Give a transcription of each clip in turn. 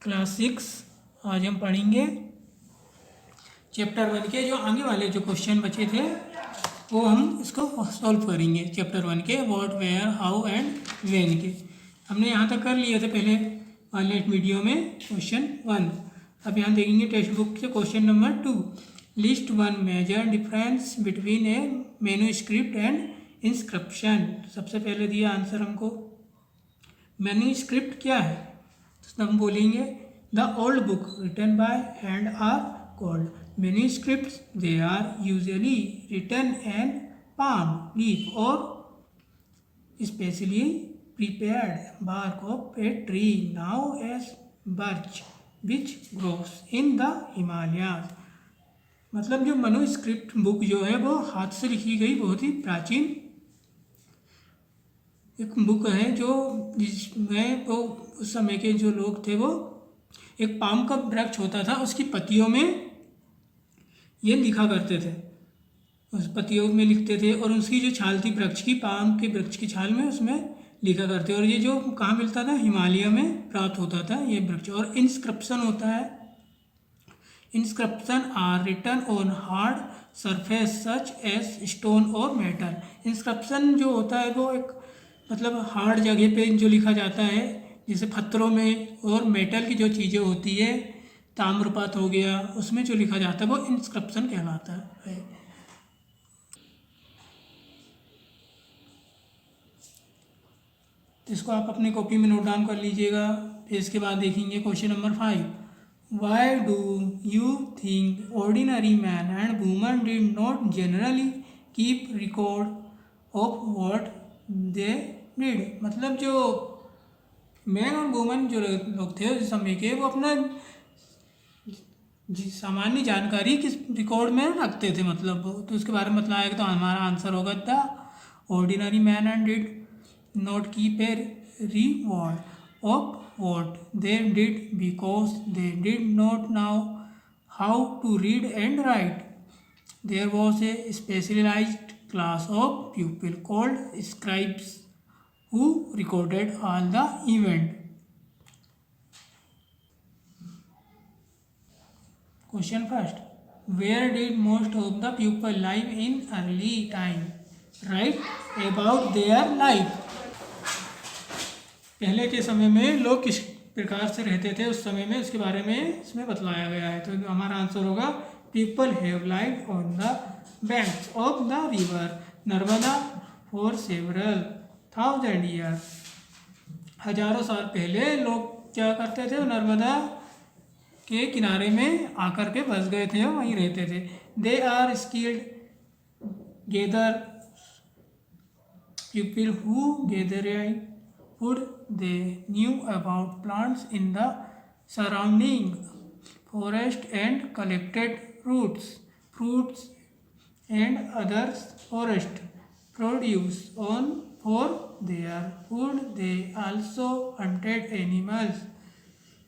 Class 6 आज हम पढ़ेंगे चैप्टर 1 के जो आगे वाले जो क्वेश्चन बचे थे वो हम इसको सॉल्व करेंगे। चैप्टर 1 के what, where, how and when के हमने यहाँ तक कर लिए थे पहले वाले वीडियो में क्वेश्चन 1। अब यहाँ देखेंगे टेक्स्ट बुक से question number 2। List 1 major difference between a manuscript and inscription. सबसे पहले दिया आंसर हमको मैन्युस्क्रिप्ट क्या है, तो हम बोलेंगे the old book written by hand are called manuscripts. They are usually written and palm leaf or specially prepared bark of a tree known as birch which grows in the Himalayas। मतलब जो manuscript book जो है वो हाथ से लिखी गई बहुत ही प्राचीन एक बुक है जो जिसमें वो उस समय के जो लोग थे वो एक पाम का वृक्ष होता था उसकी पत्तियों में ये लिखा करते थे, उस पत्तियों में लिखते थे और उसकी जो छाल थी वृक्ष की, पाम के वृक्ष की छाल में उसमें लिखा करते। और ये जो कहाँ मिलता था, हिमालय में प्राप्त होता था ये वृक्ष। और इंस्क्रिप्शन होता है, inscription are written on hard surface such as stone और मेटल। इंस्क्रिप्शन जो होता है वो एक मतलब हार्ड जगह पे जो लिखा जाता है जैसे पत्थरों में, और मेटल की जो चीज़ें होती है ताम्रपात हो गया उसमें जो लिखा जाता है वो इंस्क्रिप्शन कहलाता है। इसको आप अपनी कॉपी में नोट डाउन कर लीजिएगा। फिर इसके बाद देखेंगे question number 5। Why do you think ordinary man and woman did not generally keep record of what they did. मतलब जो मैन और वूमन जो लोग थे उस समय के वो अपना सामान्य जानकारी किस रिकॉर्ड में रखते थे, मतलब तो उसके बारे में मतलब आएगा। तो हमारा आंसर होगा the ordinary man and did not keep a record of what they did because they did not know how to read and write. There was a specialized class of people called scribes who recorded all the event. Question first. Where did most of the people live in early time? Write about their life. पहले के समय में लोग किस प्रकार से रहते थे उस समय में, उसके बारे में इसमें बतलाया गया है। तो हमारा आंसर होगा people have lived on the banks of the river Narmada for several thousand year. हजारों साल पहले लोग क्या करते थे, नर्मदा के किनारे में आकर के बस गए थे, वहीं रहते थे। They are skilled gather people who gather food. They knew about plants in the surrounding forest and collected roots, fruits and other forest produce on for their food. They also hunted animals.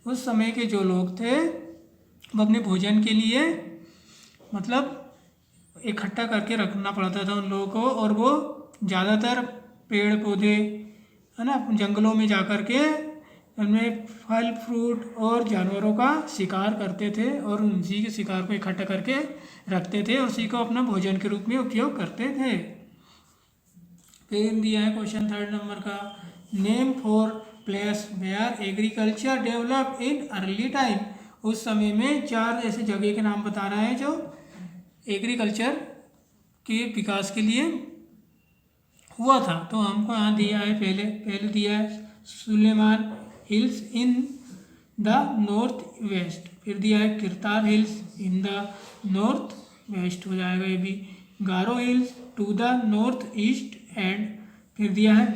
उस समय के जो लोग थे वो अपने भोजन के लिए मतलब इकट्ठा करके रखना पड़ता था उन लोगों को, और वो ज़्यादातर पेड़ पौधे है ना जंगलों में जाकर के उनमें फल फ्रूट और जानवरों का शिकार करते थे और उसी के शिकार को इकट्ठा करके रखते थे और उसी को अपना भोजन के रूप में उपयोग करते थे। फिर दिया है क्वेश्चन 3 नंबर का, name for place where agriculture developed in early time. उस समय में 4 ऐसे जगह के नाम बता रहा है जो एग्रीकल्चर के विकास के लिए हुआ था। तो हमको यहाँ दिया है पहले दिया है Suleman hills in the north west. फिर दिया है Kirthar hills in the north west हो जाएगा ये भी। Garo hills to the north east and फिर दिया है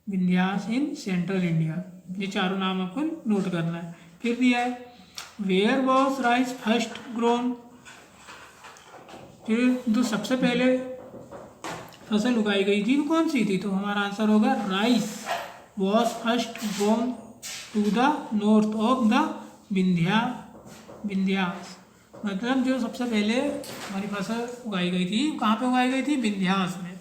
विंध्यास इन सेंट्रल इंडिया। ये चारों नाम आपको नोट करना है। फिर दिया है where was rice first grown. फिर जो सबसे पहले फसल उगाई गई थी वो कौन सी थी, तो हमारा आंसर होगा rice was first grown to the north of the Vindhyas. मतलब जो सबसे पहले हमारी फसल उगाई गई थी कहाँ पे उगाई गई थी, विंध्यास में।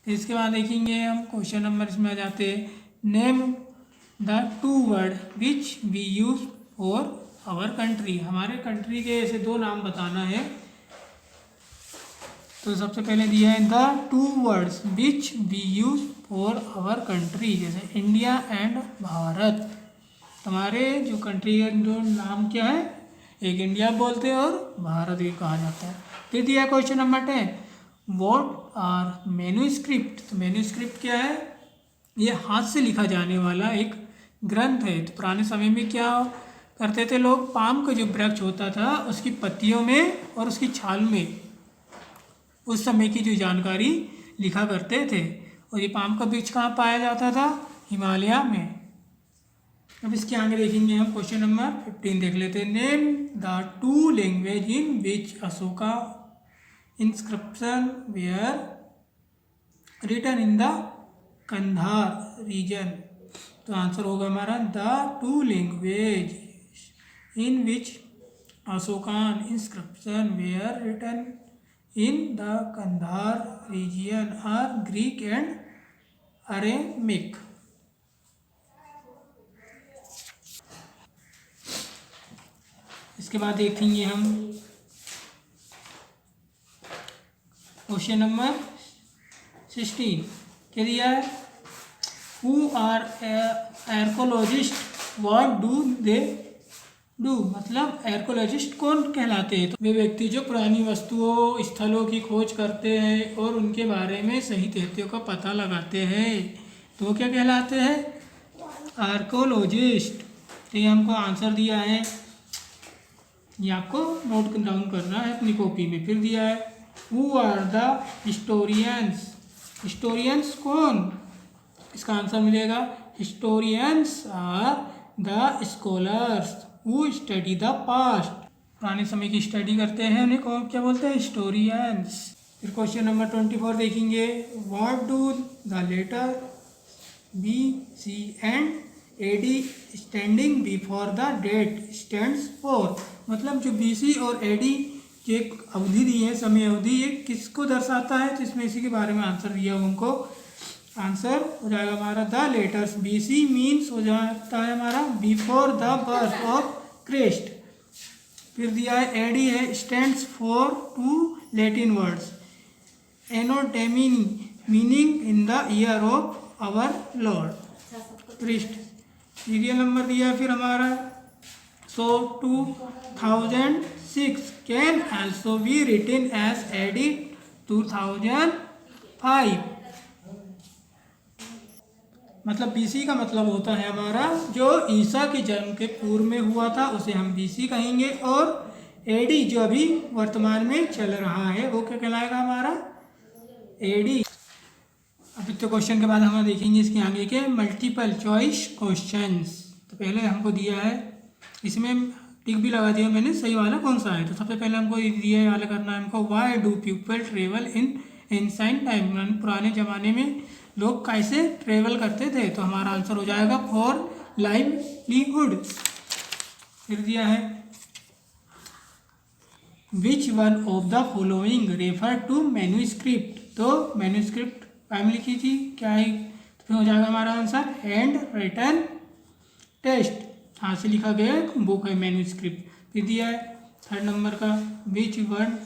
फिर इसके बाद देखेंगे हम क्वेश्चन नंबर इसमें आ जाते हैं, name the 2 word which we use for our country. हमारे कंट्री के ऐसे 2 नाम बताना है। तो सबसे पहले दिया है the 2 words which we use for our country, जैसे इंडिया एंड भारत। हमारे जो कंट्री का जो नाम क्या है, एक इंडिया बोलते हैं और भारत भी कहा जाता है। फिर दिया question number 10, what are manuscript. तो मैन्युस्क्रिप्ट क्या है, ये हाथ से लिखा जाने वाला एक ग्रंथ है। तो पुराने समय में क्या करते थे लोग, पाम का जो वृक्ष होता था उसकी पत्तियों में और उसकी छाल में उस समय की जो जानकारी लिखा करते थे। और ये पाम का वृक्ष कहाँ पाया जाता था, हिमालय में। अब इसके आगे देखेंगे हम क्वेश्चन नंबर 15 देख लेते हैं, name the 2 language in which Ashoka inscription were written in the Kandahar region. तो आंसर होगा हमारा the 2 language in which Ashokan inscription were written in the Kandahar region are Greek and Aramaic. इसके बाद देखेंगे हम क्वेश्चन नंबर 16 क्या दिया है, who are archaeologist what do they do. मतलब आर्कोलॉजिस्ट कौन कहलाते हैं, तो वे व्यक्ति जो पुरानी वस्तुओं स्थलों की खोज करते हैं और उनके बारे में सही तथ्यों का पता लगाते हैं, तो वो क्या कहलाते हैं, आर्कोलॉजिस्ट। तो ये हमको आंसर दिया है, ये आपको नोट डाउन करना है अपनी कॉपी में। फिर दिया है who are the historians. Historians कौन, इसका आंसर मिलेगा historians are the scholars who study the past. पुराने समय की स्टडी करते हैं उन्हें कौन क्या बोलते हैं, हिस्टोरियंस। फिर क्वेश्चन नंबर 24 देखेंगे, what do the letter B C and AD standing before the date stands for. मतलब जो बीसी और एडी की एक अवधि दी है, समय अवधि, ये किसको दर्शाता है, तो इसमें इसी के बारे में आंसर दिया उनको। आंसर हो जाएगा हमारा द लेटर्स बीसी मीन्स हो जाता है हमारा before the birth of Christ. फिर दिया है एडी है stands for 2 Latin words anno domini meaning in the year of our Lord Christ. Serial number दिया है फिर हमारा, so 2006 can also be written as AD 2005। मतलब बीसी का मतलब होता है हमारा जो ईसा के जन्म के पूर्व में हुआ था उसे हम बीसी कहेंगे, और एडी जो अभी वर्तमान में चल रहा है वो क्या कहलाएगा हमारा, एडी। अब तो क्वेश्चन के बाद हम देखेंगे इसके आगे के मल्टीपल चॉइस क्वेश्चंस। तो पहले हमको दिया है, इसमें टिक भी लगा दिया मैंने, सही वाला कौन सा है। तो सबसे पहले हमको दिया वाला करना है हमको, why do people travel in ancient time. पुराने ज़माने में लोग कैसे ट्रेवल करते थे, तो हमारा आंसर हो जाएगा फॉर लाइवलीहुड। फिर दिया है which one of the following refer to manuscript. तो मैन्युस्क्रिप्ट फैमिली की थी क्या है, तो फिर हो जाएगा हमारा आंसर हैंड रिटन टेक्स्ट, हाथ से लिखा गया बुक है मैन्युस्क्रिप्ट। फिर दिया है 3rd नंबर का, which one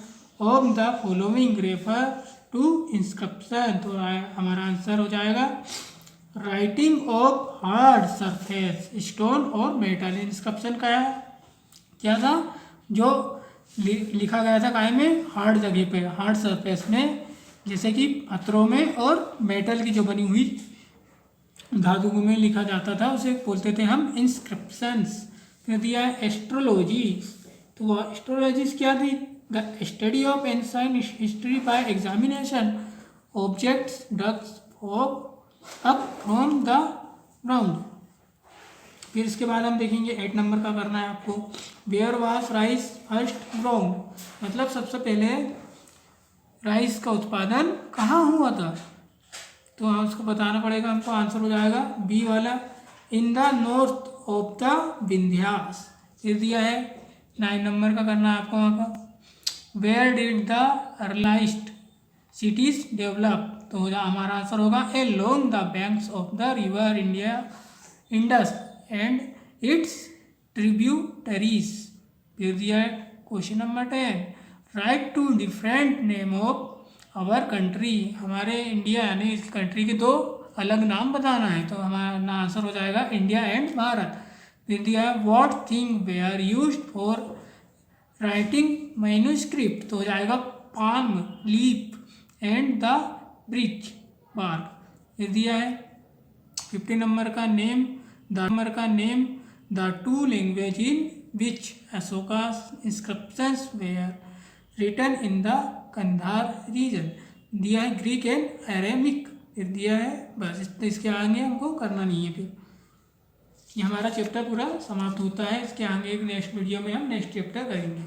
of the following refer to inscription. तो हमारा आंसर हो जाएगा writing of hard surface stone और मेटल। इंस्क्रिप्शन का क्या था, जो लिखा गया था काय में, हार्ड जगह पे, हार्ड सरफेस में, जैसे कि पत्थरों में और मेटल की जो बनी हुई धातु में लिखा जाता था उसे बोलते थे हम इंस्क्रिप्शंस। फिर दिया है एस्ट्रोलॉजी। तो एस्ट्रोलॉजी क्या थी, the study of ancient history by examination objects dogs up from the ground. फिर इसके बाद हम देखेंगे 8 नंबर का करना है आपको, where was rice first grown. मतलब सबसे पहले राइस का उत्पादन कहाँ हुआ था, तो उसको बताना पड़ेगा हमको। आंसर हो जाएगा बी वाला, इन the north of the Vindhyas. फिर दिया है 9 नंबर का करना है आपको वहाँ का, where did the earliest cities develop. तो हमारा आंसर होगा along the banks of the river Indus and its tributaries. फिर दिया है question number 10, write to different name of our country. हमारे इंडिया यानी इस कंट्री के दो अलग नाम बताना है, तो हमारा आंसर हो जाएगा इंडिया एंड भारत। फिर दिया है what thing were used for writing manuscript, तो हो जाएगा palm leaf and the birch bark. फिर दिया है 50 नंबर का name the two language in which Ashoka's inscriptions were written in the Kandahar region. दिया है ग्रीक एंड अरेमिक। फिर दिया है बस, इसके आगे हमको करना नहीं है। फिर ये हमारा चैप्टर पूरा समाप्त होता है। इसके आगे एक नेक्स्ट वीडियो में हम नेक्स्ट चैप्टर करेंगे।